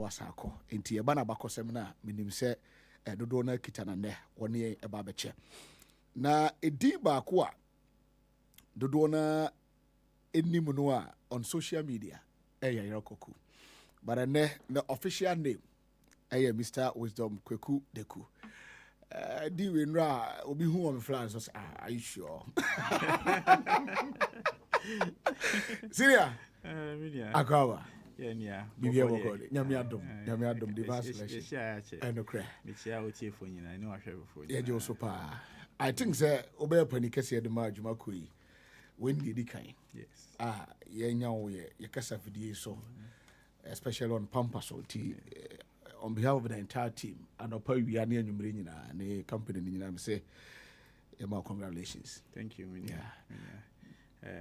wasako enti eba na bakosem na minim se dodo na kitana ne woni eba beche na edi ba ko a dodo na enim no a on social media Yerokoku but ne the official name Mr. Wisdom Kweku Deku di we nra obi hu on flans so are you sure Syria akawa yeah bibia bokode nyame adom device and okra me chia otie fo nyina ni wahwe fo nyina ye je so pa I think say obe pani kase de ma adwuma koyi when did kan yes ye nya wo ye kasa fidie so especially on Pampas so on behalf of the entire team and opa wi ane anwumre nyina ne company nyina me say my congratulations. Thank you.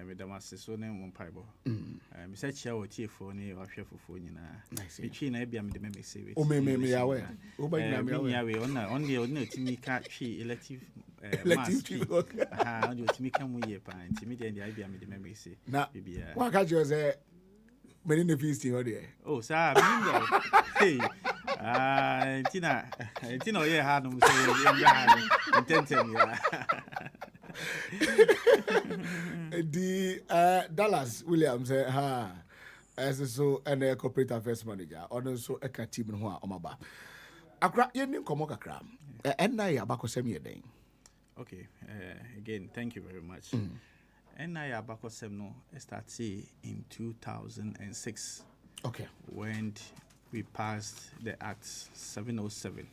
Madam Assessor name on Pibo. Mr. Chia or Tifo, or Chef for Nina. Between Abia and the Member Series. Oh, me away. Only Timika tree elective. How do you Timika Muye Pine? Timid the Ibia and the Member Series. Now, what can't you say? Many in the feasting, oh dear. Oh, sir, hey. Tina, yeah, had no the Dallas Williams as so and a corporate affairs manager, also a team in Omaba. Akra, you didn't come Akra, and now you're back day. Okay, again, thank you very much. And I Abakosemno started in 2006. Okay. When we passed the Act 707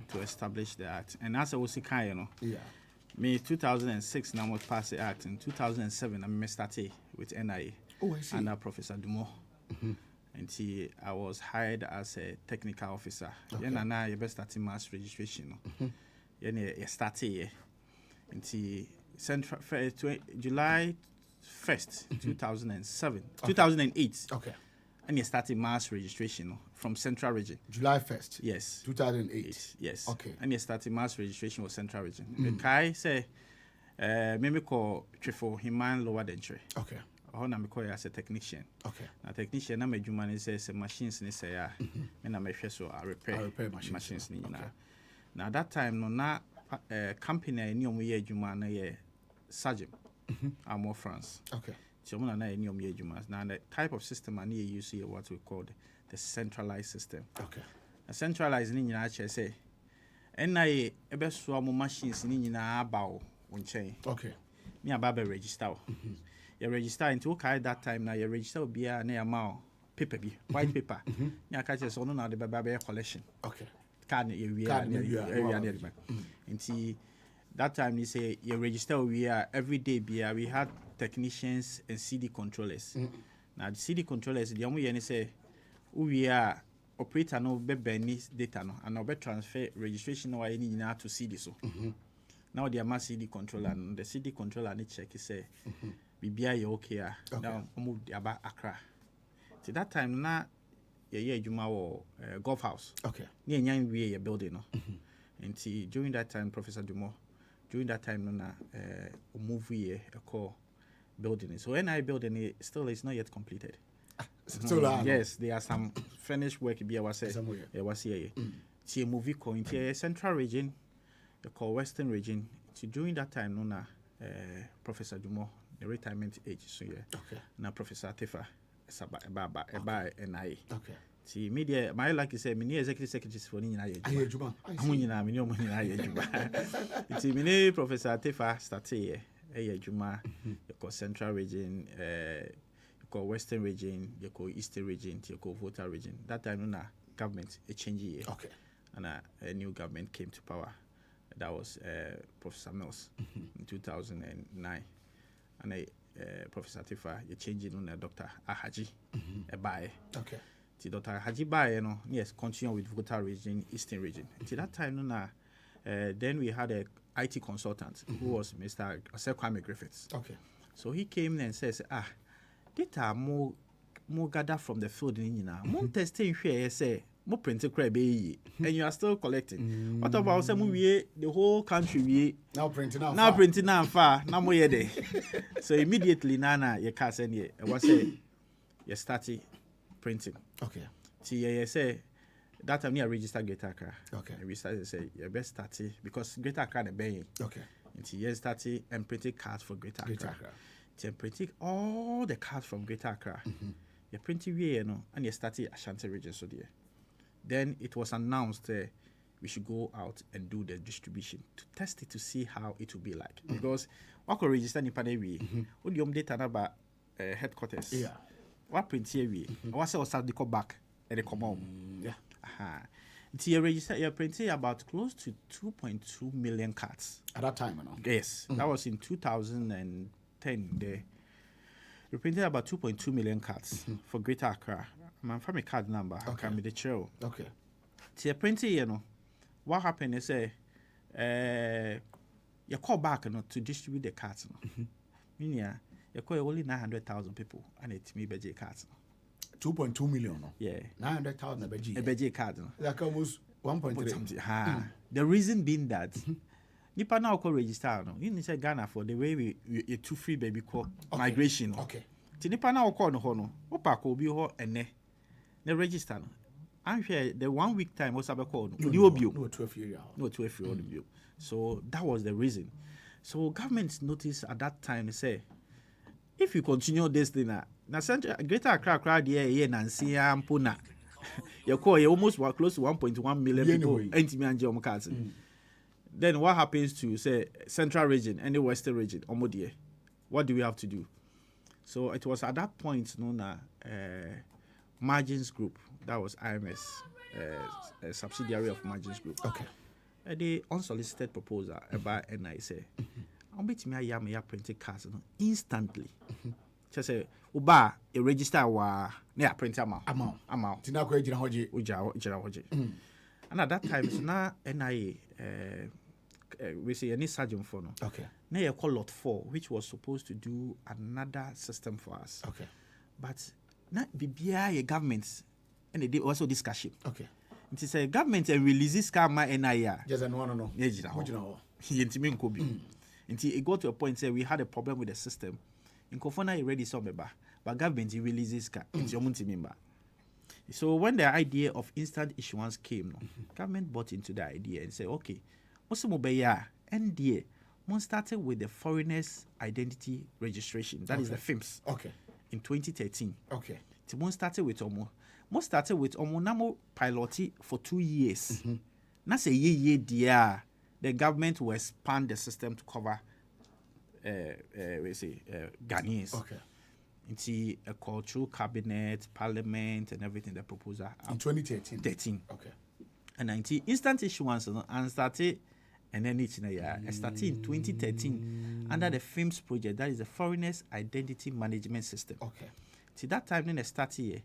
to establish the Act. And as I was saying, me 2006 now was passed the Act. In 2007, I started with NIA under Professor Dumont. And I was hired as a technical officer. Then I started mass registration. Then I started July 1st, 2008. Okay. And you started mass registration from Central Region. July 1st? Yes. 2008? Yes. Okay. And you started mass registration with Central Region. The Kai say, maybe call Trifo Himan Lower Dentre. Okay. Or na me call as a technician. Okay. A technician, na me jumani says machines ni say and I may so I repair machines ni na. Now that time no na company ni omu ye juma na ye Sajim. Amo France. Okay. So now the type of system I need to use here what we call the centralized system. Okay. A centralized in actually say NIA ebe so mo machines ni nyina about on chain. Okay. Me about register. You register into okay that time now you register be a na amount paper bi white paper. Ya catch so no na the baba collection. Okay. Card we are into that time you say you register we are every day we had technicians and CD controllers. Now the CD controllers the only say we are operator no be data no and be transfer registration no any na to CD so. Now the mass CD controller and the CD controller need check say bibia you okay now move about Accra. See that time na ye juma wo golf house. Okay. Near nyan we building no. And during that time Professor Dumont during that time, a movie a call building it. So NI building it still is not yet completed. Yes, there are some finished work. Be was here. See a movie called into Central Region, the called Western Region. So during that time, Professor Dumont, the retirement age, so yeah. Okay. Now Professor Tefa, about NI. Okay. See, media, my like you say, many executive secretaries for Nina. It's many Professor Tefa started a Juma, you call Central Region, you call Western Region, you call Eastern Region, you call Volta Region. That time, government a change year. Okay. And a new government came to power. That was Professor Mills in 2009. And Professor Tefa, you changing on Dr. Ahaji, a buy. Okay. Dr. Hajiba, yes, continue with Volta Region, Eastern Region. Until that time, then we had a IT consultant who was Mr. Kwame Griffiths. Okay. So he came and says, data more gather from the field in now. More testing here, say, more printed crab, and you are still collecting. What about some we the whole country we now printing now far, now more day. So immediately, Nana, you can't send it. I was say, you started printing. Okay. See, say that time I registered Greater Accra. Okay. And we started to say, yeah, best start because Greater Accra the bay. Okay. And yes, started and printed cards for Greater Greater Accra. Accra. Then printed all the cards from Greater Accra. You printed you know, and you started Ashanti region so there. Then it was announced we should go out and do the distribution to test it to see how it will be like. Because what could register in Panewi, what the data about headquarters. Yeah. What print here we? What's our start the call back and the come home. Yeah. It's you register you printed about close to 2.2 million cards. At that time, you know. Yes. That was in 2010 there. We printed about 2.2 million cards for Greater Accra. I'm from a card number. I can be the chair. Okay. So you printed, you know, what happened is you call back you know, to distribute the cards. Meaning, you call only 900,000 people and it's me BJ cards. 2.2 million. No? Yeah. 900,000 BJ. A BJ card. No? Like almost 1.3. The reason being that Nipa now call register. No? You need to Ghana for the way we too free baby call migration. No? Okay. Nipa now call no hono. Opa ko bi ho ene. The register. No? I'm sure the 1 week time was about called. No 12 years. No 12 year old bill. So that was the reason. So government noticed at that time they say, if you continue this thing, now Central Greater Accra here Nancy Ampuna, you call you almost close to 1.1 million people. Anti cards. Then what happens to say Central region and the Western region? Omodie, what do we have to do? So it was at that point known as Margins Group. That was IMS, a subsidiary of Margins Group. Okay. The unsolicited proposal about NI say, I'll bet me a printed cards instantly. Just say, Uba, a register wa near printer amount. Tina ko ejina hoje. Uja. And at that time, so now NIA, we say any sergeant for no. Okay. Now you call Lot 4, which was supposed to do another system for us. Okay. But now BBI governments and they did also discussion. Okay. It is a government and releases karma NIA. Just no. Until it got to a point where we had a problem with the system. In Kofona already saw me but government releases car. It's your member. So when the idea of instant issuance came, government bought into the idea and said, okay, what's the mobile NDA? One started with the foreigners identity registration. That is the FIMS. Okay. In 2013. Okay. One started with Namo piloting for 2 years. That's a year dear. The government will expand the system to cover Ghanaians. Okay. Into a cultural cabinet, parliament, and everything. The proposal in 2013. Okay. And 19 instant issuance and started, and then it's started in 2013 under the FIMS project. That is the Foreigners Identity Management System. Okay. See that time then I started here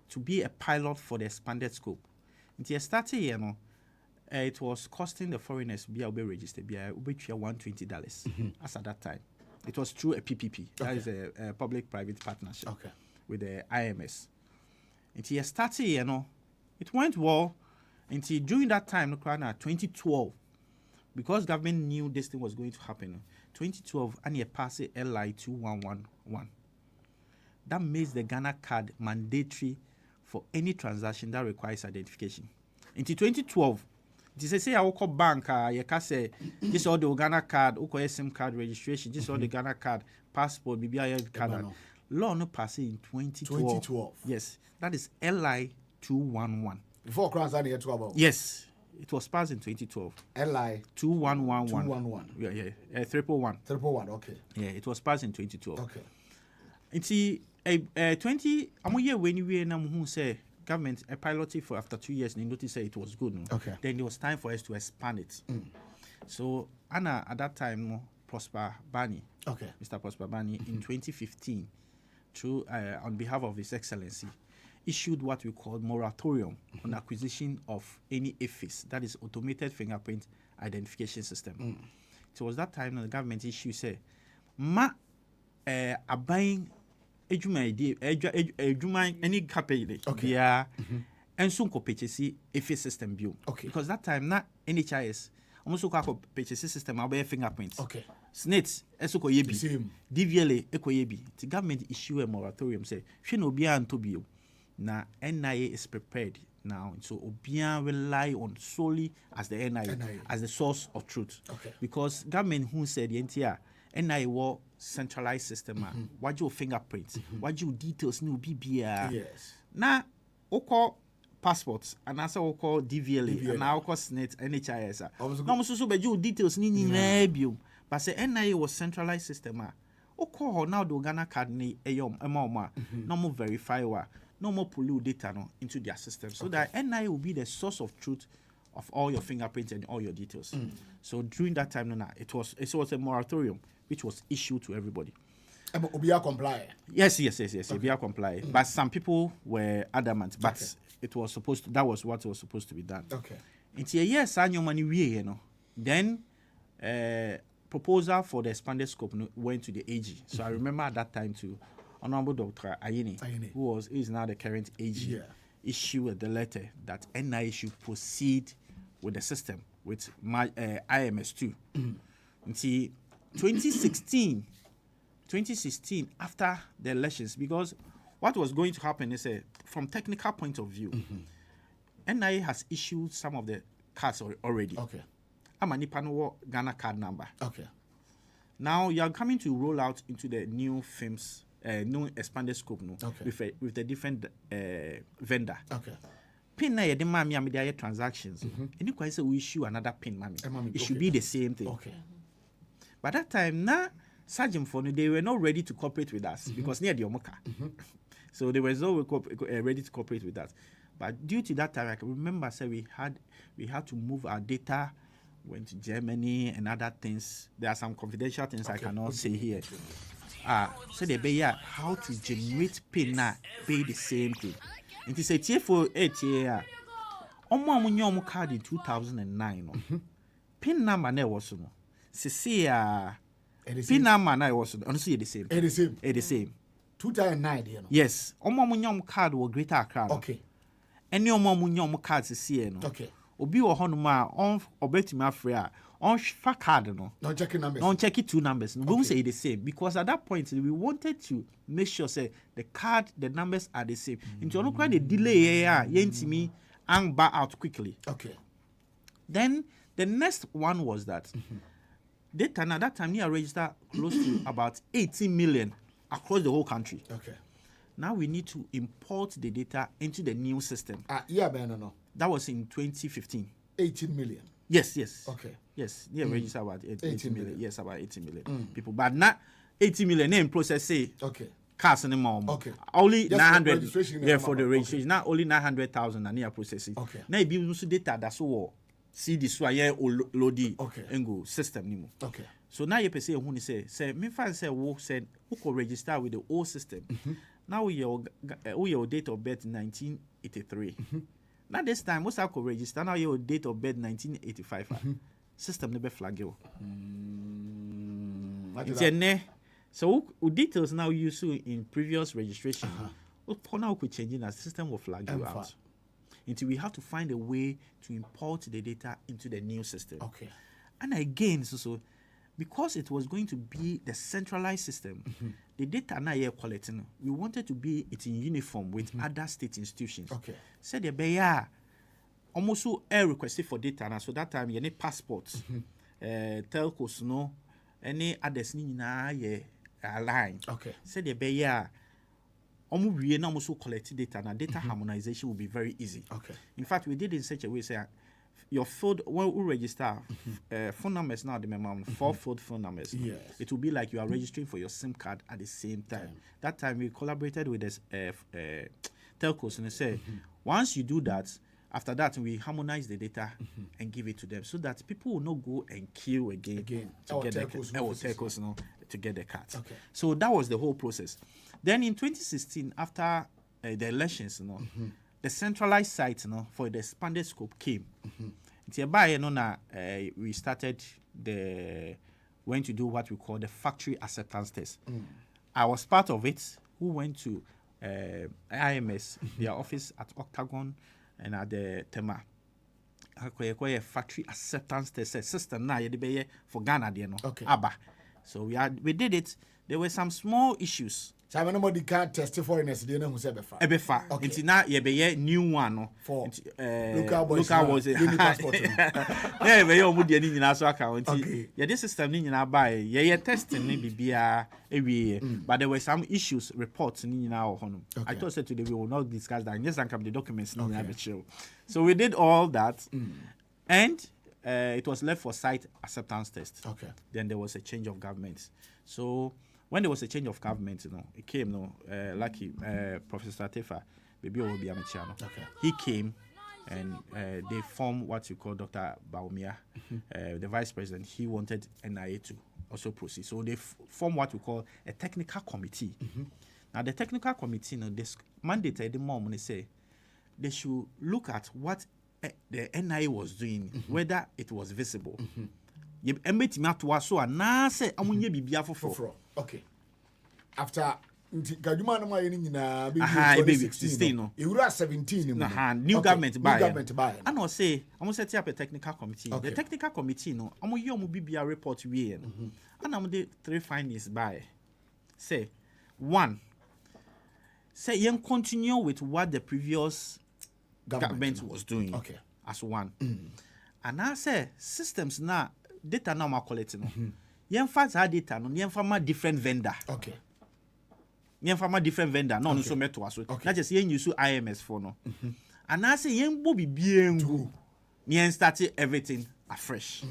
to be a pilot for the expanded scope. Until I started here, no, it was costing the foreigners be registered be $120 as at that time. It was through a PPP. That is a public-private partnership with the IMS. Until I started here, no, it went well. Until during that time, 2012, because government knew this thing was going to happen. 2012, and you passed LI 2111. That makes the Ghana card mandatory for any transaction that requires identification. Until 2012, this is say I will call bank. You can say this all the Ghana card, or SIM card registration. This all the Ghana card, passport, BBI card. Law no pass in 2012. Yes, that is LI 211. Before Crown Zani had 12. Yes, it was passed in 2012. LI 2111. 211. Yeah, 311. 311. Okay. Yeah, it was passed in 2012. Okay. It's 20. I'm here when you know who say government a piloted for after 2 years and they noticed it was good. No? Okay. Then it was time for us to expand it. So Anna at that time Prosper Bani. Okay. Mr. Prosper Bani in 2015 through on behalf of His Excellency issued what we call moratorium on acquisition of any AFIS, that is automated fingerprint identification system. It was that time that the government issue say buying any company and soon purchase AFIS system bill. Okay. Because that time na NHIS almost purchase system about fingerprints. Okay. SNATs esoko yebi. DVLA eko yebi. The government issue a moratorium say she no be anto bio. Na NIA is prepared now. So Obian rely on solely as the NIA, as the source of truth. Okay. Because government who said the NTR, NIA was centralized system. What your fingerprints, what your details new BBR. Yes. Now, oko passports and also oko DVLA and now oko SNET NHIS. No so be your details ni but say NIA was centralized system. Oko now do Ghana card ni no more verify no more pollute data into their system so that NIA will be the source of truth of all your fingerprints and all your details. So during that time, it was a moratorium which was issued to everybody. Obia comply. Yes. Obia comply. But some people were adamant. But that was what was supposed to be done. Okay. It's a year sanyo money we Then proposal for the expanded scope went to the AG. So I remember at that time too, Honorable Dr. Ayini, who is now the current AG, issued the letter that NIA should proceed with the system with IMS2. Until 2016, after the elections, because what was going to happen is from technical point of view, NIA has issued some of the cards already. Okay. I'm a Nipano Ghana card number. Okay. Now you are coming to roll out into the new films, new expanded scope with a different vendor. Okay. Pin na yede mami amide transactions. Any quite say we issue another pin mami. It should be the same thing. Okay. By that time, Sergeant for they were not ready to cooperate with us because near the Omoka. So they were not ready to cooperate with us. But due to that time, I can remember we had to move our data, went to Germany and other things. There are some confidential things I cannot say here. So they be how to generate pin na pay the same thing. It is a tier for 8 years. Omo card in 2009. Pin number ne was no. Pin number na was honestly the same. The same. 2009 you know. Yes. Omo card was Greater Accra. Okay. Any omo card no. Okay. Obi wo honoma on obetimi afre on fa card no. Don't check numbers. Don't check it 2 numbers. We won't say the same because at that point we wanted to make sure say the numbers are the same. Into ono kwa the delay yentimi and bar out quickly. Okay. Then the next one was that data at that time we registered close to about 18 million across the whole country. Okay. Now we need to import the data into the new system. No. That was in 2015. 18 million. Yes. Okay. Yes, registered about 18 million. Yes, about 18 million people. But not 18 million name process say. Okay. Cars and more. Okay. Only 900. For the registration. Not only 900,000 and near processing. Okay. Now it be also data that's all. See this why loadi. Okay. Engo system nimo. Okay. So now you per se who say me fan say who said who could register with the old system. Now your date of birth 1983. Now this time, most I could register now your date of birth 1985. System never flag you. So details now used in previous registration. Now could change in the system will flag you out. Until we have to find a way to import the data into the new system. Okay. And again, so because it was going to be the centralized system, the data now here collecting, we wanted to be it in uniform with other state institutions. Okay. Said the beya almost air requested for data now. So that time you need passports, telcos no, any others ni na ye align. Okay. Said the beya almost collected data now. Data harmonization will be very easy. Okay. In fact, we did it in such a way say your field when we register phone numbers now the minimum 4 field phone numbers. Yes. It will be like you are registering for your SIM card at the same time. That time we collaborated with this telcos and they say once you do that, after that we harmonize the data and give it to them so that people will not go and queue again to get telcos to get the cards. Okay. So that was the whole process. Then in 2016, after the elections, the centralized site for the expanded scope came. We started went to do what we call the factory acceptance test. I was part of it, who went to IMS, their office at Octagon and at the Tema. A factory acceptance test system now for Ghana. Okay. ABBA. So we did it. There were some small issues So nobody can test foreigners dey who say befa. Ebefa. Nti na ye be new one no. For local boys. Any passport. Yeah, be omu de ni nyina so aka nti. Ye this system ni nyina buy. Ye testing ni bibia ewie. But there were some issues reports ni nyina ho no. I thought said today we will not discuss that. Yes, and come the documents ni nyina be chill. So we did all that. And it was left for site acceptance test. Okay. Then there was a change of government. So when there was a change of government, it came, lucky Professor Tefa, baby will be a Okay. He came and they formed what you call Dr. Baumia, the vice president. He wanted NIA to also proceed. So they formed what we call a technical committee. Now the technical committee, this mandated the mom when they say they should look at what the NIA was doing, whether it was visible. Okay. After Gaduma no my nyina be 16 no. You were 17 new government buy. And I say I'm set up a technical committee. The technical committee no, I'm you bibia report we and I'm the 3 findings by. Say 1. Say you continue with what the previous government was doing. Okay. As one. And I say systems now data now ma collecting. Yen fact our data no yen from a different vendor. Okay. Yen from a different vendor no no so meto aso. Not just yen use IMS for no. And I say yen bo bibiengu. Yen started everything afresh.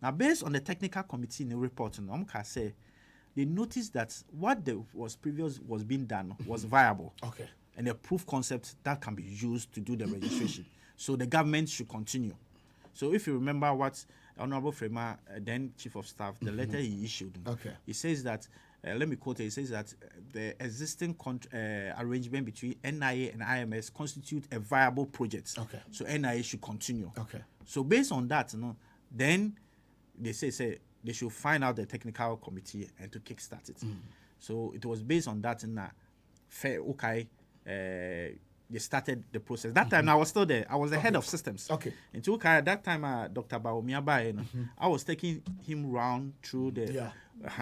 Now based on the technical committee in the report no can say they noticed that what was being done was viable. Okay. And a proof concept that can be used to do the registration. So the government should continue. So if you remember what Honorable Frema, then Chief of Staff, the letter he issued, he says that, let me quote it, he says that the existing arrangement between NIA and IMS constitute a viable project. Okay. So NIA should continue. Okay. So based on that, then they say they should find out the technical committee and to kickstart it. So it was based on that they started the process. That time I was still there. I was the head of systems. Okay. Until that time, Dr. Baumia Bae, I was taking him round through the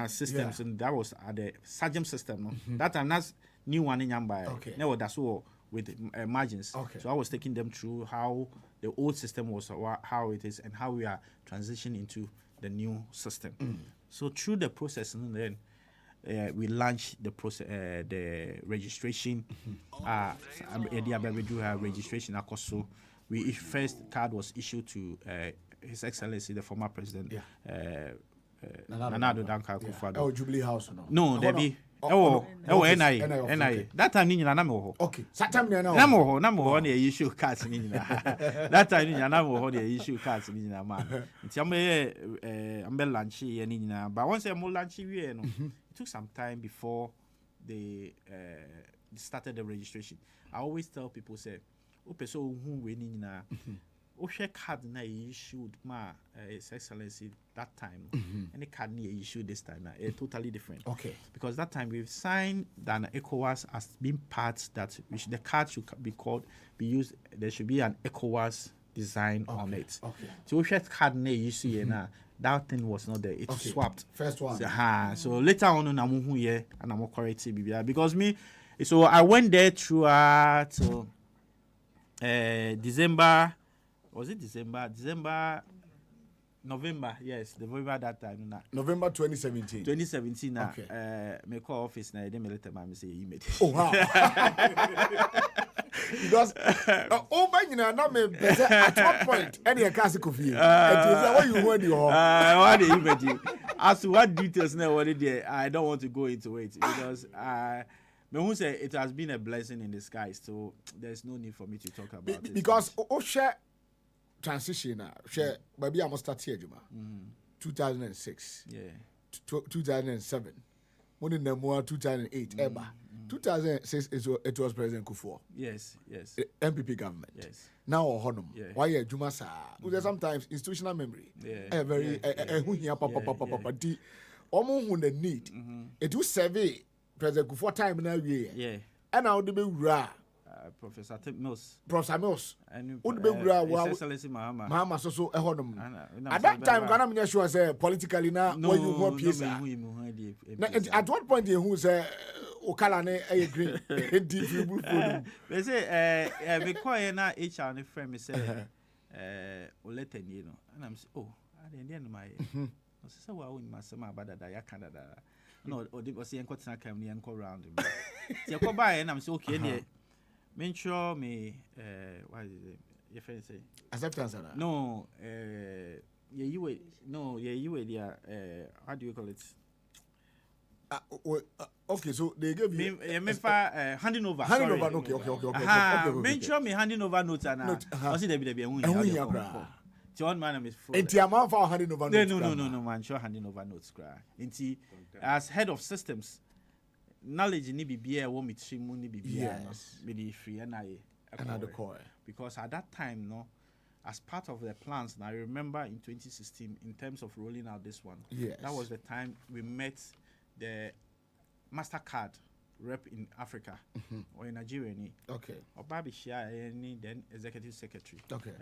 systems, and that was at the Sajam system. That time, that's new one in Yamba. Okay. Now that's all with margins. Okay. So I was taking them through how the old system was, how it is, and how we are transitioning into the new system. So through the process, and then we launched the process, the registration. We do have registration. So we first card was issued to His Excellency the former president, Nana Dankwa Akufo-Addo. Oh, Jubilee House no. No, there be. NIA. That time ni na mo ho. Okay. That time ni na mo ho na issue cards ni na. That time ni na mo ho na issue cards ni na ma. Nti am be launch ye ni na. But once am launch we no, it took some time before they started the registration. I always tell people say, "O person who we ni na, o share card na issued ma His Excellency that time, and the card na issued this time na totally different." Okay. Because that time we've signed that ECOWAS as being part that the card should be used. There should be an ECOWAS design on it. Okay. So we share card na issue na. That thing was not there. It swapped. First one. So later on, I'm here and I'm correcting because me. So I went there throughout December. Was it December? November, yes, November that time. November 2017. 2017. Okay. Me call office na. They me let me say email. Oh wow. Because at what point any classic of you. What you want you what the email. As to what details now what there, I don't want to go into it because me who say it has been a blessing in disguise, so there's no need for me to talk about it. Because share transition share maybe I must start here 2006. Yeah. 2007. One in the more 2008 ever. 2006 it was President Kufuor. Yes. MPP government. Yes. Now Honum. Yeah. Why Juma sa? Sometimes institutional memory. Yeah. Very who here papa omo who the need. It was survey President Kufuor time na we. Yeah. And now the be ra Professor Mills. And would be Excellency Mahama so at that time, I'm not sure say politically now where you want peace. At what point you who say Okalane a green. Deep blue. They say, we call na HR and friend, me say, Olete, you know, and I'm saying, oh, I didn't my. I said, well, in my summer, but I Canada. No, or the Ocean Cotton came near and go round. You go by, and I'm so okay. Make sure me, what is it? Your friend say acceptance. No, you wait. No, you wait. Yeah, how do you call it? Okay, so they gave you handing over. Handing over. Okay. Make sure me handing over notes and I see there be a John man is full. And the amount for handing over notes. No, man. Sure handing over notes. Inti as head of systems, knowledge ni be a woman ni be be free and another core. Because at that time, no, as part of the plans, and I remember in 2016, in terms of rolling out this one, that was the time we met the MasterCard rep in Africa or in Nigeria. Okay. Or Babi Shia, then executive secretary. Okay.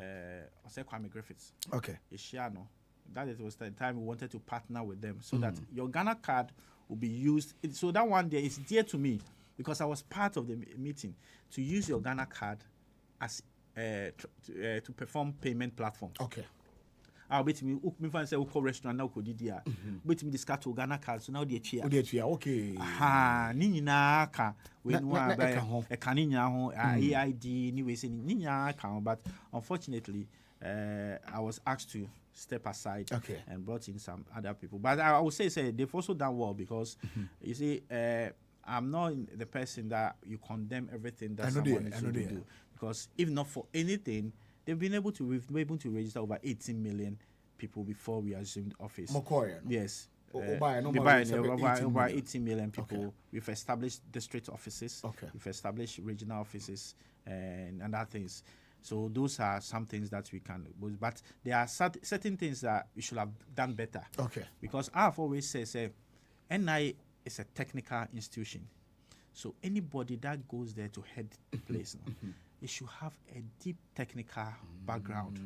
Or Kwame Griffiths. Okay. Ishiano. That was the time we wanted to partner with them so that your Ghana card will be used. So that one day is dear to me because I was part of the meeting to use your Ghana card as to perform payment platform. Okay. I'll bet me find say restaurant now could dia. Bet me discuss to Ghana card so now the chair. Okay. Ha ni nyina ka we no ba e kan nya ho AID ni we say ni nya ka but unfortunately I was asked to step aside and brought in some other people. But I would say they've also done well because you see I'm not the person that you condemn everything that someone is to do. Because if not for anything, we've been able to register over 18 million people before we assumed office. Yes. Over 18 million people. Okay. We've established district offices. Okay. We've established regional offices and other things. So those are some things that we can do. But there are certain things that we should have done better. Okay. Because I've always said, NI is a technical institution. So anybody that goes there to head the place, it should have a deep technical background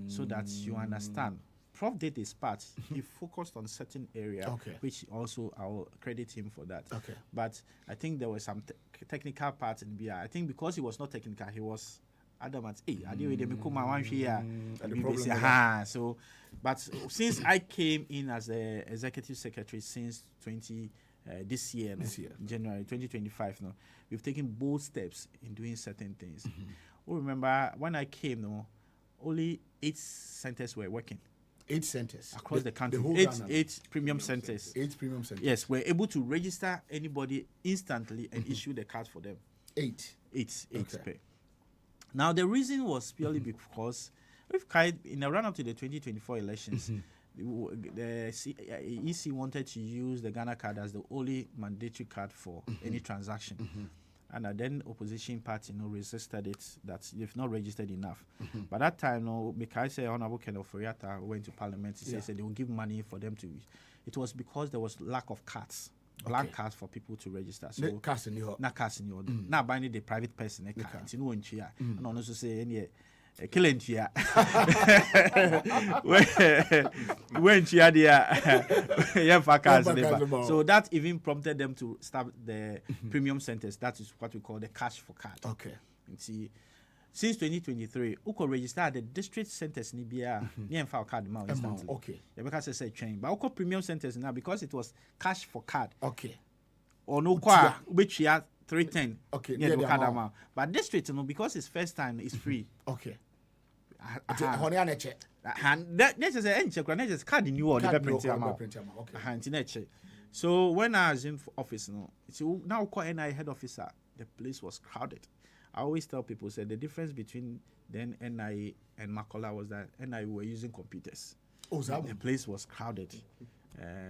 so that you understand. Prof did his part. He focused on certain area, which also I'll credit him for that. Okay. But I think there was some technical part in BI. I think because he was not technical, he was adamant. Hey, I didn't become one here. So, but since I came in as the executive secretary since this year, January 2025, we've taken bold steps in doing certain things. Remember when I came, only 8 centers were working. 8 centers across the country. 8 premium centers. 8 premium centers. Yes, we're able to register anybody instantly and issue the card for them. 8 pay. Now the reason was purely because in the run up to the 2024 elections, the EC wanted to use the Ghana card as the only mandatory card for any transaction. And then opposition party resisted it, that they've not registered enough. By that time, because Honorable Kenneth Foriata went to Parliament, he said they will give money for them to. It was because there was lack of cards, blank cards for people to register. So cards in your now buying the private person a card. And also say any. Killing here. When she had so that even prompted them to start the premium centers. That is what we call the cash for card. Okay. And see, since 2023, Uko registered the district centers Nibia near file card amount instantly. Okay. Because I said train, but Uko premium centers now because it was cash for card. Okay. Or no qua which you had 310. Okay. Yeah, the card amount. But district, because it's first time, it's free. Okay. That's just card in you or the print amount. So when I was in office, now call NI head officer, the place was crowded. I always tell people, say the difference between then NI and Makola was that NI were using computers. Oh, the place was crowded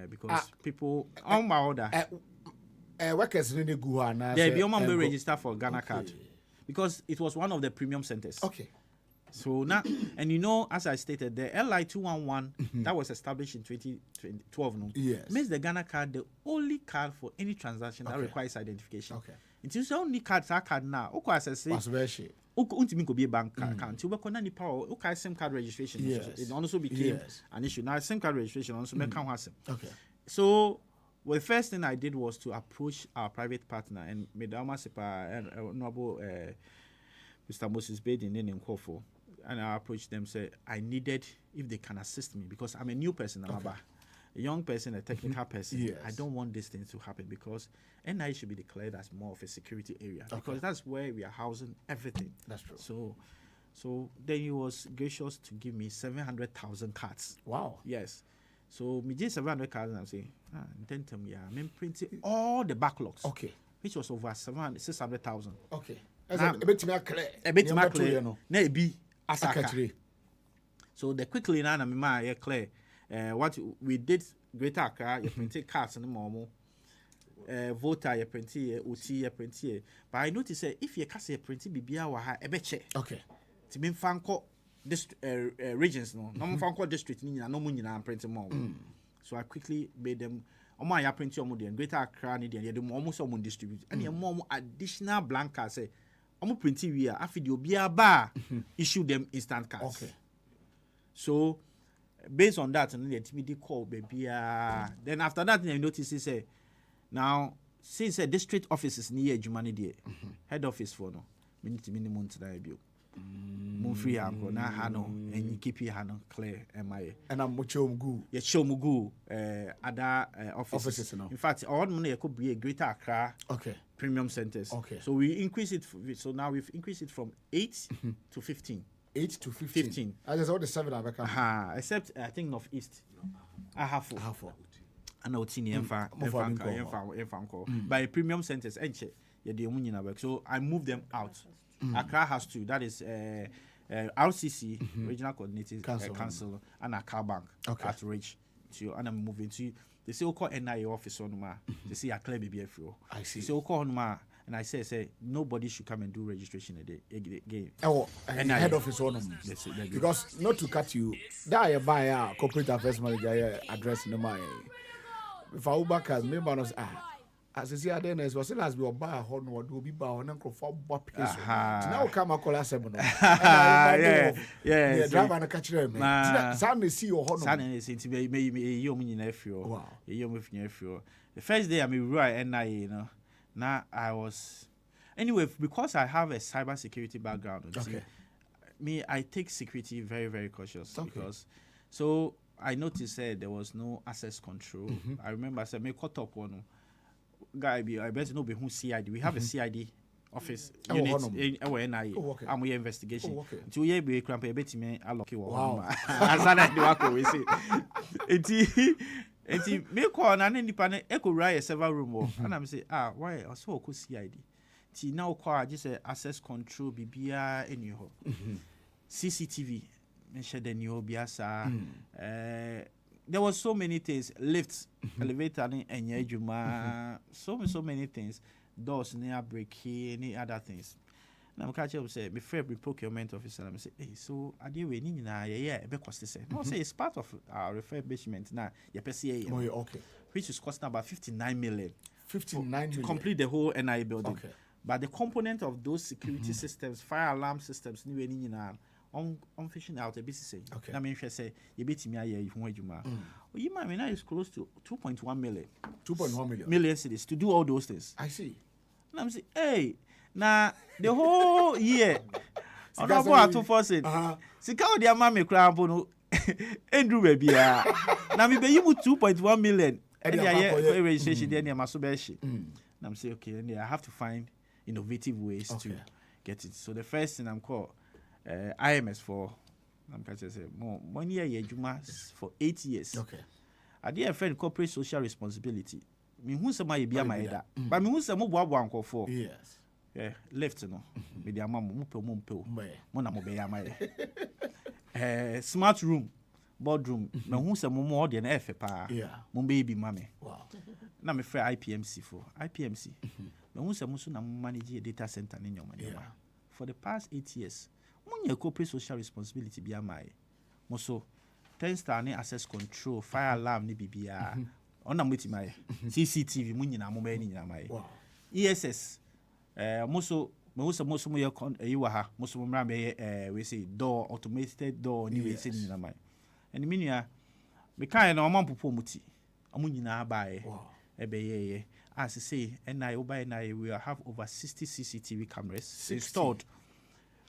because people on my order. Workers really go on. They be register for Ghana card because it was one of the premium centers. Okay. So now, and as I stated, the LI 211 that was established in 2012 makes the Ghana card the only card for any transaction that requires identification. Okay. It is only card now. Be a bank account. SIM card registration. It also became an issue. Now SIM card registration also make come. Okay. So Well, the first thing I did was to approach our private partner and Medama Sepa and Honorable Mr. Moses Baden in Nkofo. And I approached them, say I needed if they can assist me because I'm a new person, a young person, a technical person. Yes. I don't want these things to happen because NI should be declared as more of a security area because that's where we are housing everything. That's true. So then he was gracious to give me 700,000 cards. Wow. Yes. So me just 700 cards and I'm saying, then I'm printing all the backlogs. Okay. Which was over 600,000. Okay. A bit clear. A bit clear. No, be asaka. So the quickly now I'm clear. What we did Greater Accra, you printed cards and more. Voter, you printed, OT, you printed. But I noticed if you can't print BBA or a beche. Okay. To be Fanco regions, no Fanco district, no money and printing more. So I quickly made them. On my print your money and Greater Accra, they do almost all distribute. And you more additional blank cards. Say, I'm printing we are after you be a bar, issue them instant cards. Okay. So based on that, and the call baby. Then after that, you notice he say, now since a district office is near Jumani, head office for no, we need to minimum to that bill. Free uncle na hano and you keep your hano clear MIA. And I'm Mugu. Yes, show Mugu other offices. No. In fact, all money could be a Greater Accra premium centers. Okay. So we increase it. So now we've increased it from 8 to 15. 8 to 15. I just all the 7 I've come. Except I think Northeast. I have 4. I know Tini and by premium centers. So I move them out. Accra has 2. That is RCC, Regional Coordinated Council, and Accra Bank at Ridge. So and I'm moving to. They say, call NIA office on ma. They say, I clear BBF. I see. So call on ma. And I say, nobody should come and do registration again. Oh, and head office on them. Because not to cut you, that I buy a corporate affairs manager address in my. If I back as member knows, as I see, I then as well as we buy a horn or do be bound and for what place. Now come a call seminar. Yeah, drive and catch them. Sunday see your horn. Sunday seems to be you mean nephew. Wow, you with nephew. The first day I mean, right, NIA, you know. Now I was anyway because I have a cybersecurity background. See, I take security very, very cautious because so I noticed there was no access control. I remember I said me cut up one guy I better know who CID. We have a CID office unit in our NIA. And we investigation. 2 years be cramp a bit me alloki wow. As I do we see. Enti me call na independent echo right several room and I'm say why also ko CID ti now call just access control bibia anyhow CCTV me share the new biasa there was so many things lifts elevator ni enye adwuma so many things doors near break any other things. Now, I say, my fair procurement officer, I say, hey, so I deal with be cost say. No, say it's part of our refurbishment now. Okay. Which is costing about 59 million. 59 million to complete the whole NI building. Okay. But the component of those security systems, fire alarm systems, on fishing out a business. Okay. I mean, say you beat me you might mean is close to 2.1 million. 2.1 million cities to do all those things. I see. And I'm saying, hey. Now the whole year, I don't want to force it. See, how the amount crab no, Andrew baby. Now me pay you 2.1 million. And the registration there near Masubeshi. And I'm saying, okay, and I have to find innovative ways to get it. So the first thing I'm called IMS for. I'm going to say more 1 year Juma for 8 years. Okay. I did a friend corporate social responsibility. Me who somebody be my head, but me who some more for. Yes. Yeah, left no. Me dia mama mumpe. Mona mo be ya mai. Smart room, boardroom. Me hu se mo mo de na efe pa. Yeah. Mo baby mame. Wow. Na me frɛ IPMC for. IPMC. Me hu se mo so na manage a data center in your money. For the past 8 years, mo nya corporate social responsibility be mai. Mo so 10-star ni access control, fire alarm ni bibia. Ona mo ti mai. CCTV mo nyina mo ba ni nyina mai. Wow. ESS most you ha most we say door automated door ni we say ni na mai and mean ya me kan na o man popo muti amu nyina ba As I say, NI we have over 60 CCTV cameras installed.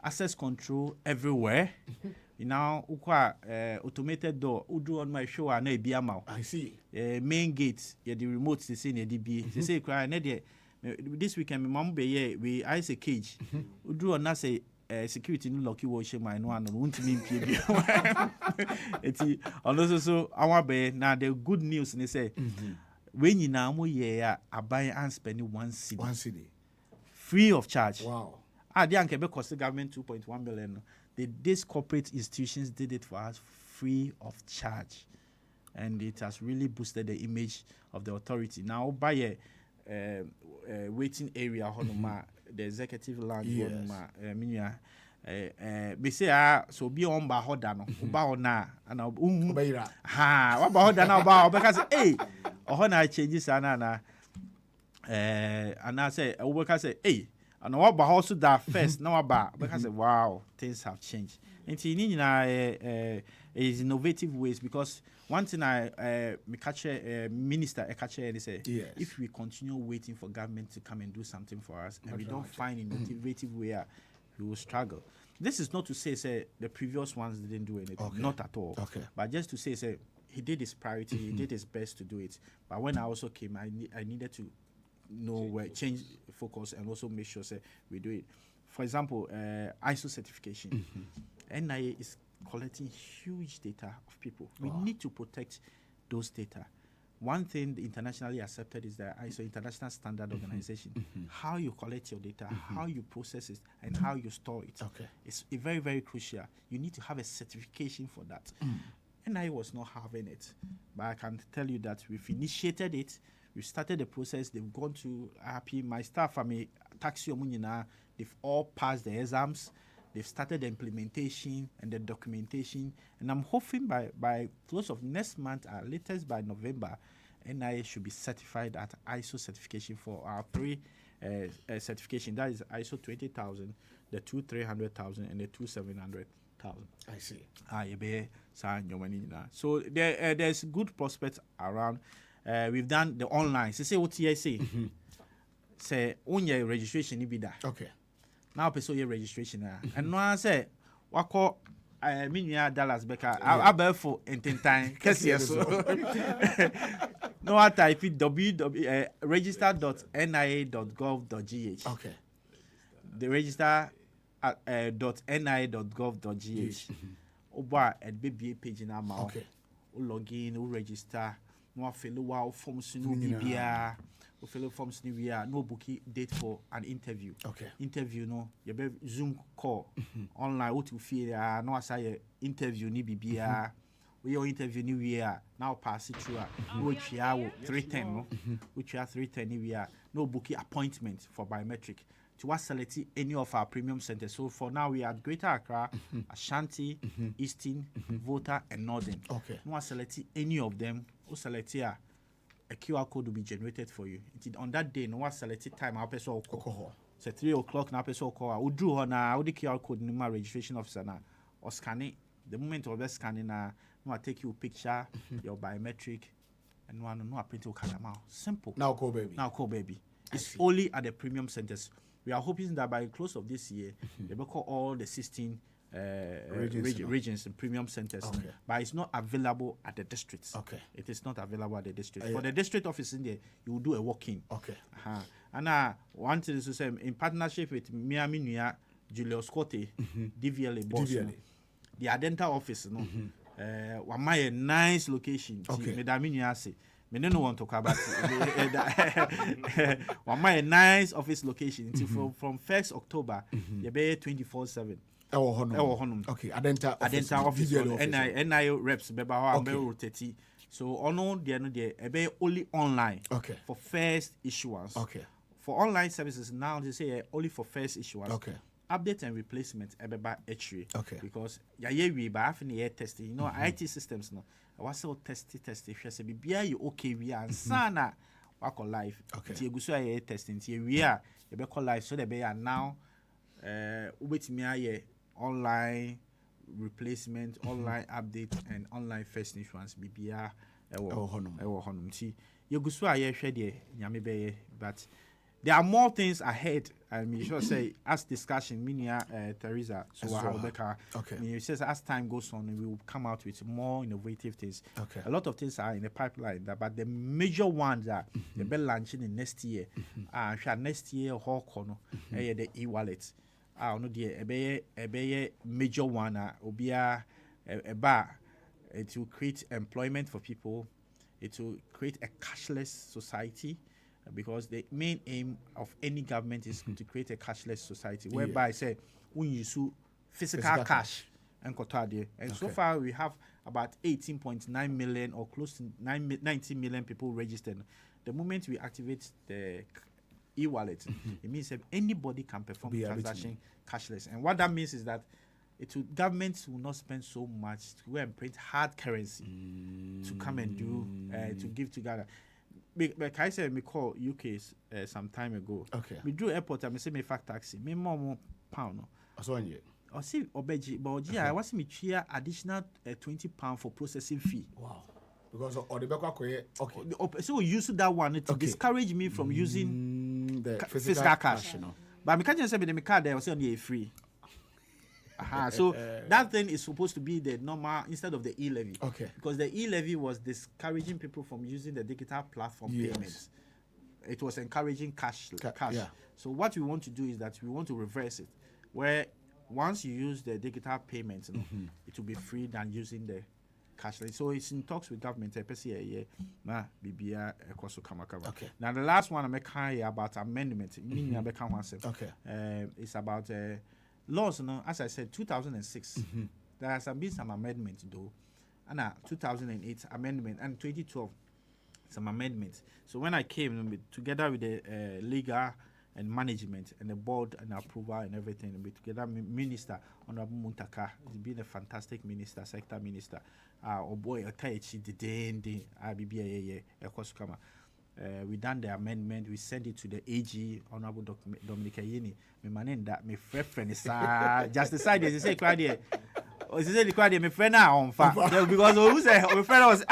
Access control everywhere. Now, automated door. Udu on my show are na biama. I see. Main gate. The remote. They say near DB. They say cry. This weekend, my mom be we ice a cage. Udu on us say security no lucky wash my no and won't mean PB. It's also so our be now the good news. They say when you now I buy and spend 1 cedi. 1 cedi. Free of charge. Wow. The Quebec cost the government 2.1 million. These corporate institutions did it for us free of charge, and it has really boosted the image of the authority. Now, by a waiting area, the executive lounge, we say, so be on by Hodano, Baona, and what about Hodana? Because, hey, Ohana changes, and I say, I work, I say, hey. And what about also that first? No about because wow, things have changed. And is innovative ways because one thing I catch a minister and say if we continue waiting for government to come and do something for us and we don't find innovative way, we will struggle. This is not to say the previous ones didn't do anything, not at all. But just to say he did his priority, he did his best to do it. But when I also came, I needed to change focus and also make sure we do it. For example, ISO certification. NIA is collecting huge data of people. We need to protect those data. One thing internationally accepted is the ISO International Standard Organization. How you collect your data, how you process it, and how you store it. It's very, very crucial. You need to have a certification for that. NIA was not having it, but I can tell you that we've initiated it. We started the process. They've gone to happy. My staff, taxi they've all passed the exams. They've started the implementation and the documentation. And I'm hoping by close of next month, latest by November, NIA should be certified at ISO certification for our 3 certification. That is ISO 20,000, the 2,300,000, and the 2,700,000. I see. So there's good prospects around. We've done the online. Say what I say. Say on your registration be that. Now person your registration and no I say wako $1,000,000 Becca. I bear for time. No I type it register.nia.gov.gh. The register .nia.gov.gh. Oba at BBA page in our mouth. Log in, register. No fill forms no bibia o fill forms no we no booking date for an interview. Interview no you be Zoom call online what you feel no asay interview ni bibia we your interview ni we now pass it through which ya 310 no which ya 310 ni we no booking appointment for biometric to what select any of our premium centers. So for now we are at Greater Accra, Ashanti, Eastern, Volta, and Northern. No select any of them. Who select here, a QR code will be generated for you. On that day, no one selected time. Our person will call. So 3 o'clock. Now person will call. We do on the QR code in my registration officer now or scan it. The moment of scanning no I take you a picture, your biometric, and no print will come out. Simple. Now call baby. It's only at the premium centers. We are hoping that by the close of this year, they will call all the 16 regions and premium centers. But it's not available at the districts. It is not available at the district. For the district office in there, you will do a walk-in. And one thing is to say, in partnership with Miami Nuya, Julius Cote, DVLA boss, the Adenta office, one a nice location. Madame Nuya say. I don't want to talk about it. One my nice office location from 1st October, you be 24/7. Adenta office. NI reps beba rotate. So ono they be only online. For first issuance. For online services now they say only for first issuance. Update and replacement ebeba H3 because we by having the testing, IT systems no. I was so testy. If you say bia you okay we are sana work on live. Ti eguso aye testing ti we are e be call live so they be are now ubetimi aye online replacement, online update and online first insurance bibia ewo honum ti you go so I share the nyame be, but there are more things ahead. I mean, sure say as discussion, Minia Teresa, so okay. It says as time goes on, we will come out with more innovative things. Okay. A lot of things are in the pipeline, but the major ones are the be launching in next year. Next year, Hawk the e-wallet. No dear, a major one. Obia a bar. It will create employment for people. It will create a cashless society. Because the main aim of any government is to create a cashless society, whereby say we use physical cash and kotade. And so far we have about 18.9 million or close to 90 million people registered. The moment we activate the e-wallet, it means that anybody can perform transaction cashless. And what that means is that governments will not spend so much to go and print hard currency to come and do to give to Ghana. Like I said, me call UK some time ago. Okay. Me drew airport and me say me fact taxi. Me more pound. So on you. I see obeji, but I was me cheer additional £20 for processing fee. Wow. Because or the okay. So we use that one to discourage me from using the physical cash. You know. But me can't just say me card there was only free. So that thing is supposed to be the normal instead of the e-levy. Okay. Because the e-levy was discouraging people from using the digital platform payments. It was encouraging cash. Yeah. So what we want to do is that we want to reverse it, where once you use the digital payments, it will be free than using the cashless. So it's in talks with government. Okay. Now the last one I'm making about amendment. Okay. It's about laws, as I said, 2006. There has been some amendments, though. And 2008 amendment and 2012 some amendments. So when I came together with the legal and management and the board and approval and everything, together Minister Honorable Muntaka, he's been a fantastic minister, sector minister. Oh boy, we done the amendment. We sent it to the AG, Honorable Dominic Ayini. My man that my friend is just decided to say quite there. Or is it quite my friend now on fact because who said my friend was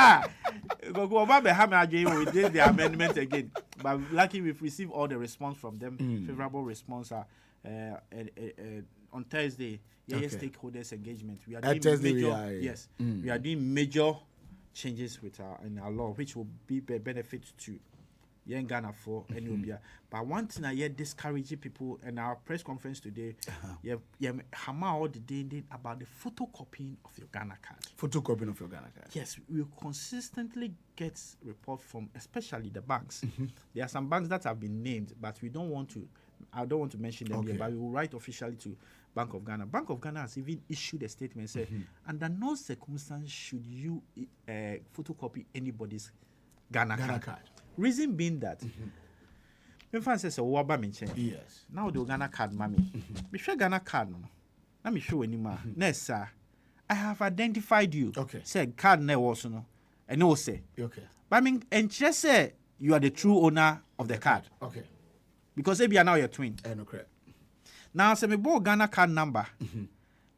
go about the hammer again. We did the amendment again, but lucky we've received all the response from them, favorable response. On Thursday, stakeholders engagement. We are doing major, we are doing major changes with in our law, which will be a benefit to young Ghana for any. But one thing I hear discouraging people in our press conference today, hammer all the day about the photocopying of your Ghana card. Photocopying of your Ghana card. Yes, we consistently get reports from especially the banks. There are some banks that have been named, but we don't want to. I don't want to mention them here, but we will write officially to Bank of Ghana. Bank of Ghana has even issued a statement saying, under no circumstance should you photocopy anybody's Ghana card. Reason being that, my says, yes. Now the Ghana card, mommy. Me show Ghana card. Let me show you anymore. Yes, sir. I have identified you. Okay. Say card ne was no, and no say. Okay. But I mean, and just say you are the true owner of the card. Okay. Because maybe you are now your twin. No correct. Now, say me bought Ghana card number.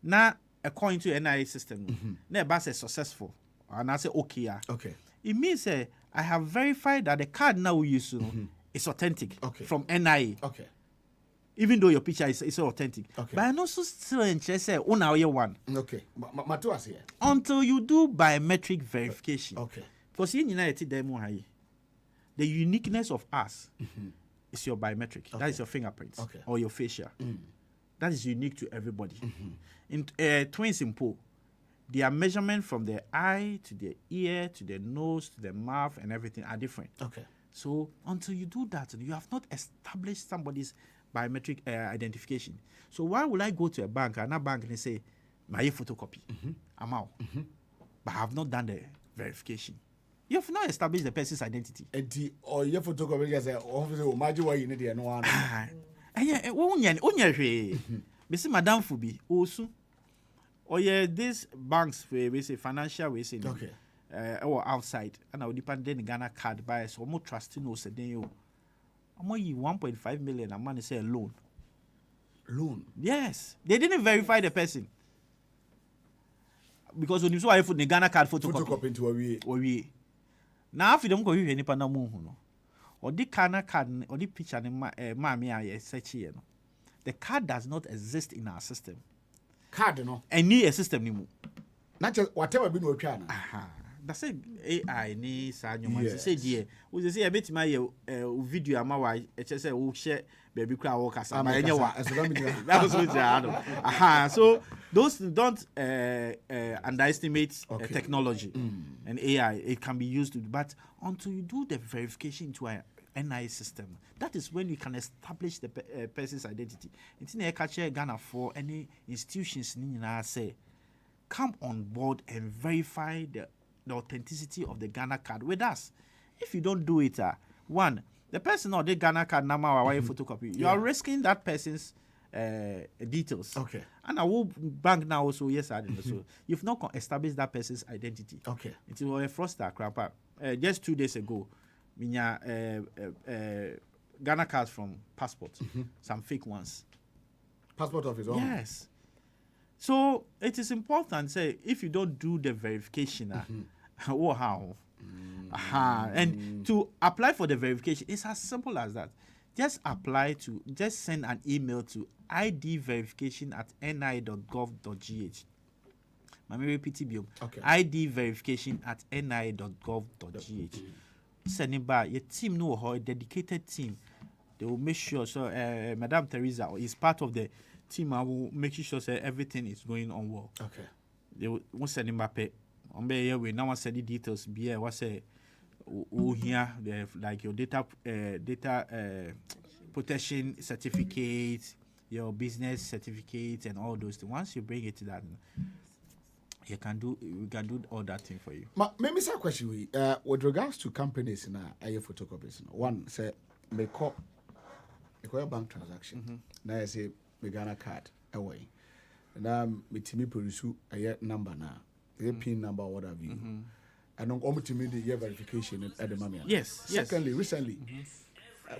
Now, according to NIA system, na bus is successful. And I say okay. Okay. It means I have verified that the card now we use is authentic from NIA. Okay. Even though your picture is authentic. Okay. But I know still interest say now you one. Okay. Until you do biometric verification. Okay. Because in United the uniqueness of us is your biometric. Okay. That is your fingerprint or your facial. That is unique to everybody. In twins in pool, their measurement from the eye to the ear to the nose to the mouth and everything are different. Okay. So until you do that, you have not established somebody's biometric identification. So why would I go to a bank and a bank and say, my photocopy, I'm out, but I have not done the verification. You have not established the person's identity. Or your photocopy is imagine why you need the one. Mr. Madame Fubi, also. Or these banks we say financial we say or outside and I would depend on Ghana card by so more trusting no say then you. I'm 1.5 million a man say a loan. Loan? Yes. They didn't verify the person. Because when you saw I put the Ghana card photocopy into a way. Now if you don't go you any pana mu hu no. Or the card or the picture mommy I search here no. The card does not exist in our system. Card no. Any a system ni mu. Not just whatever be no try na. Aha. That's it. AI ni sa nyoma. Yes. Say die. We say a bit my video ama wa say we share baby cry work as ama enye wa. That was what aha. So those don't underestimate technology and AI. It can be used to, but until you do the verification to a NI system, that is when you can establish the person's identity. It's in a catcher Ghana for any institutions in say come on board and verify the authenticity of the Ghana card with us. If you don't do it, one, the person or the Ghana card number or photocopy, you are risking that person's details. Okay. And I will bank now also, yes, I don't know. So you've not established that person's identity. Okay. It was a fraudster crap. Just 2 days ago, Ghana cards from passport, some fake ones. Passport office. Oh. Yes. So it is important, say, if you don't do the verification, how? And to apply for the verification, it's as simple as that. Just send an email to idverification@ni.gov.gh. Mami repeat it. Okay. idverification@ni.gov.gh. Send it back. Your team know how a dedicated team. They will make sure. So, Madam Teresa is part of the team. I will make sure that everything is going on well. Okay. They will send him back. We now send the details. Be what say. Here, like your data protection certificate, your business certificate, and all those things. Once you bring it to that, we can do all that thing for you. Maybe some question with regards to companies na air photocopies. One say make up a bank transaction. Now I say me Ghana card away. Now me timi produce a number na a PIN number or whatever. And on ultimately the verification at the moment. Yes. Secondly, recently,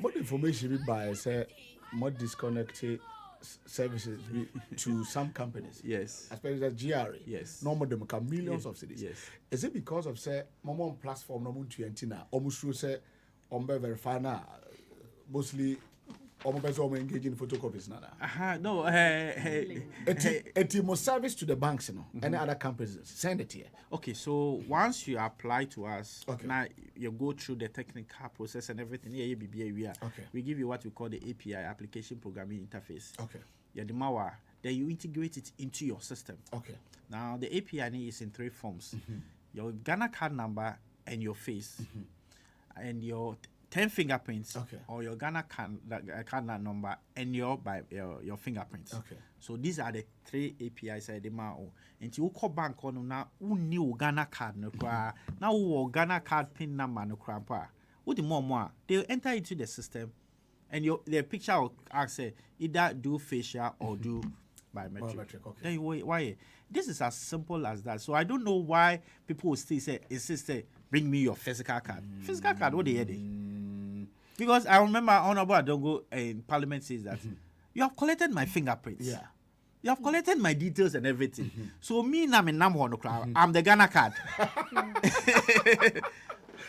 what information we buy say more disconnected services to some companies. Yes. Especially the GRA. Yes. Normal them can millions of cities. Yes. Is it because of say more platform normal to antina almost through say verify na mostly engage in photocopies na. No. It more service to the banks, any other companies send it here. Okay, so once you apply to us, okay, now you go through the technical process and everything. We give you what we call the API, Application Programming Interface. Okay. Then you integrate it into your system. Okay. Now the API is in 3 forms: your Ghana card number and your face, and your 10 fingerprints, or your Ghana card number and your fingerprints. Okay. So these are the 3 APIs I demand. And you call bank on now who new Ghana card no cra now who Ghana card pin number no crampa. What the more they'll enter into the system, and the picture will ask either do facial or do biometric. Okay. Then why? This is as simple as that. So I don't know why people will still insist bring me your physical card. Physical card, what they hear? Because I remember Honorable Adongo in Parliament says that you have collected my fingerprints. Yeah. You have collected my details and everything. So me now I'm the Ghana card.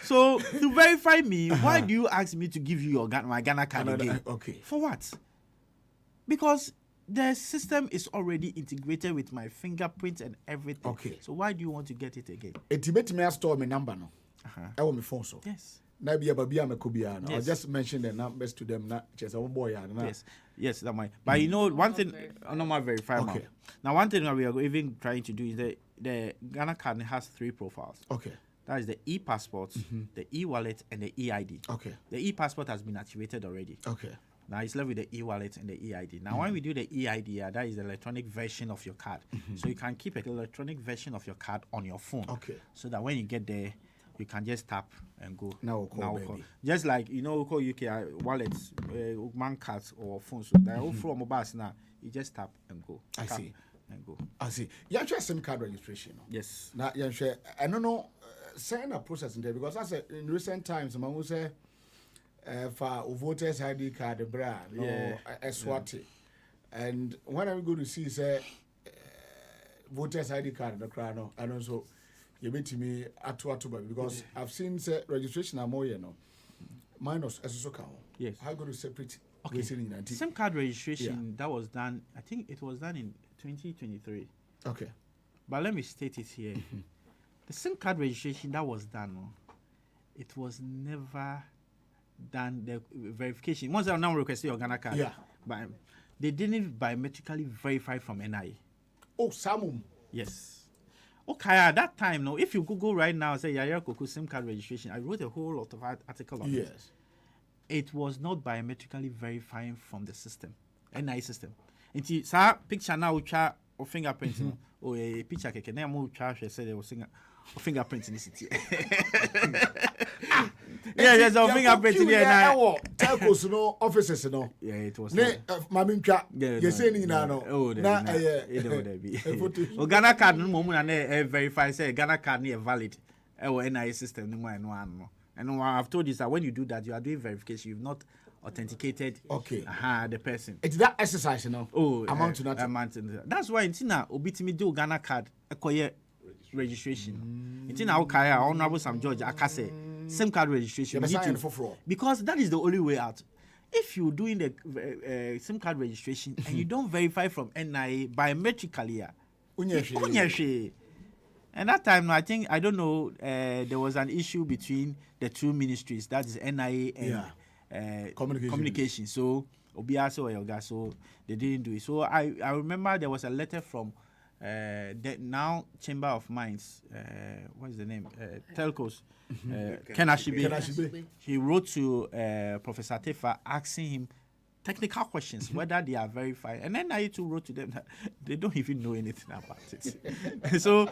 So to verify me, why do you ask me to give you my Ghana card again? Okay. For what? Because the system is already integrated with my fingerprint and everything. Okay. So why do you want to get it again? It may store my number no. I want my phone so. Yes. I'll just mention the numbers to them. Yes, that might. But you know, one thing, normal verify. Okay. Now, one thing that we are even trying to do is the Ghana card has 3 profiles. Okay. That is the e-passport, the e-wallet, and the e-ID. Okay. The e-passport has been activated already. Okay. Now it's left with the e-wallet and the e-ID. Now, when we do the e-ID, that is the electronic version of your card. So you can keep an electronic version of your card on your phone. Okay. So that when you get there, you can just tap and go. Now we'll call. Just like, we call UK wallets, man cards or phones. So they're all from mobiles now. You just tap and go. I see. And go. I see. You actually SIM card registration. No? Yes. Now, I don't know, sign a process in there because I said in recent times, someone will say, for voters ID card, a SWAT. And when I'm going to see, say, voters ID card in the crowd, and also, you meet me at because I've seen say registration are more, minus as a count. Yes. How go to separate? Okay. SIM card registration that was done. I think it was done in 2023. Okay. But let me state it here. The SIM card registration that was done, it was never done. The verification. Once I now requested your Ghana card, but they didn't biometrically verify from NIA. Oh, Samum. Yes. Okay, at that time, no. If you Google right now, say Yaya Koko SIM card registration, I wrote a whole lot of article on it. Yes. It was not biometrically verifying from the system, NIA system. Inti sa picture now ucha or fingerprint or a picture keke na mo ucha she said there was fingerprint in the city. Yeah, there's a fingerprint in there now. Telcos no offices no. Yeah, it was. Ne mamincha. You say ni na no. Oh, na O Ghana card no mo na verify say Ghana card na valid. Or NIA system no more no. And I've told you that when you do that, you are doing verification. You've not authenticated the person. It's that exercise, amount to nothing. Amount to nothing. That's why in Tina, obitimi do Ghana card, acquire registration. In Tina, Honorable Sam George, Akase, SIM card registration. Because that is the only way out. If you're doing the SIM card registration and you don't verify from NIA biometrically, and that time, I don't know, there was an issue between the two ministries, that is NIA and communication. So, Obiase or Yoga, so they didn't do it. So, I remember there was a letter from the now Chamber of Mines, what is the name? Telcos, Ken Ashibe. He wrote to Professor Tefa asking him technical questions, whether they are verified. And then I too wrote to them that they don't even know anything about it. So,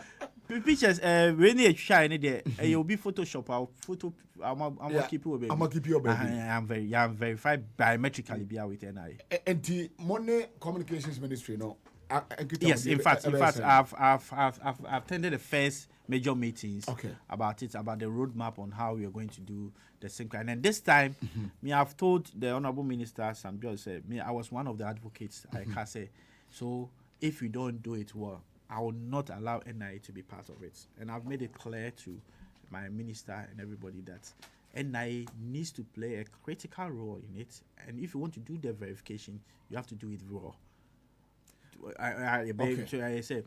pictures, when you try any day, you'll be Photoshop or photo. I'm gonna keep you. I'm gonna keep you. I'm verified biometrically with NIA. And the Money Communications Ministry, no. Yes, in fact, I've attended the first major meetings about it, about the roadmap on how we are going to do the SIM card. And this time, I've told the Honorable Minister Sam George, I was one of the advocates. I can say, so if you don't do it well, I will not allow NIA to be part of it. And I've made it clear to my minister and everybody that NIA needs to play a critical role in it. And if you want to do the verification, you have to do it raw. I say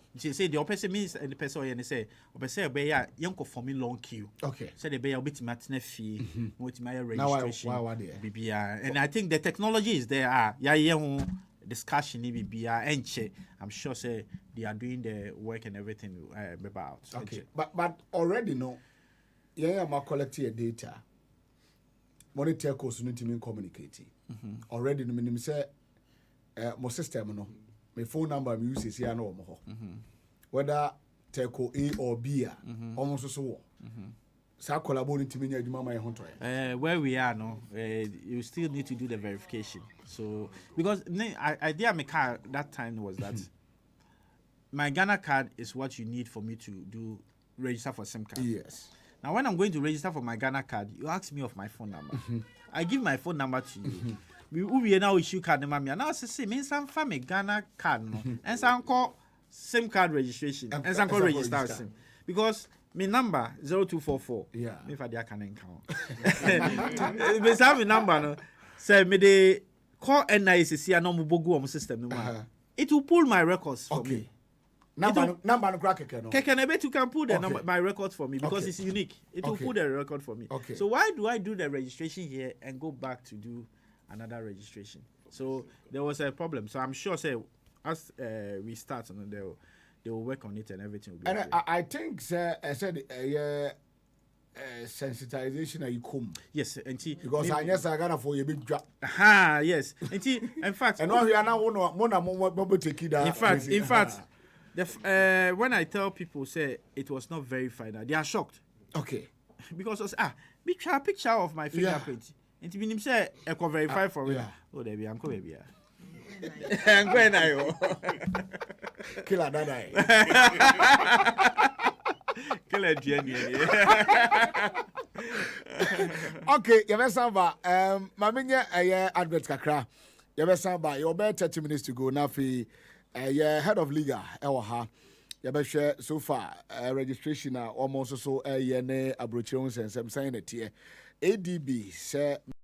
the person means and the person and say young for me long queue. Say the a bit matine fee with my registration. And I think the technology is there. Discussion and I'm sure say they are doing the work and everything about. But already no, I'm collecting data. Money telcos need to communicate. Already no minimum say my system no. My phone number I use is here no more. Whether telco A or B, almost so. So collaborating to me my hunter. Where we are now, you still need to do the verification. So because idea my car that time was that my Ghana card is what you need for me to do register for SIM card. Yes. Now when I'm going to register for my Ghana card, you ask me of my phone number. I give my phone number to you. We now issue card number. Now say me some family Ghana card no, and some call SIM card registration and some call register SIM because my number 0244. Yeah. If I can count. Me say my number no. Say me they call NICC and no bogu on system no. It will pull my records for me. Number no crack no. You can pull the number, my records for me because it's unique. It will pull the record for me. So why do I do the registration here and go back to do another registration? So there was a problem. So I'm sure say as we start on they will work on it and everything will be and okay. I think I said sensitization you come. Yes, and because I guess I got for you big drop. Yes. And in fact and now we are now one take it in fact when I tell people say it was not verified, they are shocked. Okay. Because picture of my fingerprint. And to be say I can verify for it. Oh, there be uncle baby. I'm going now. Killer dada. Killer Jenny. Okay, you have samba. Maminya advert kakra. You have samba. You have 30 minutes to go. Now, head of Liga, Ewaha. yɛbɛhwɛ so far registration a almost so ɛyɛ ne abrokyerɛ nsɛnsɛm sign it here ADB sɛ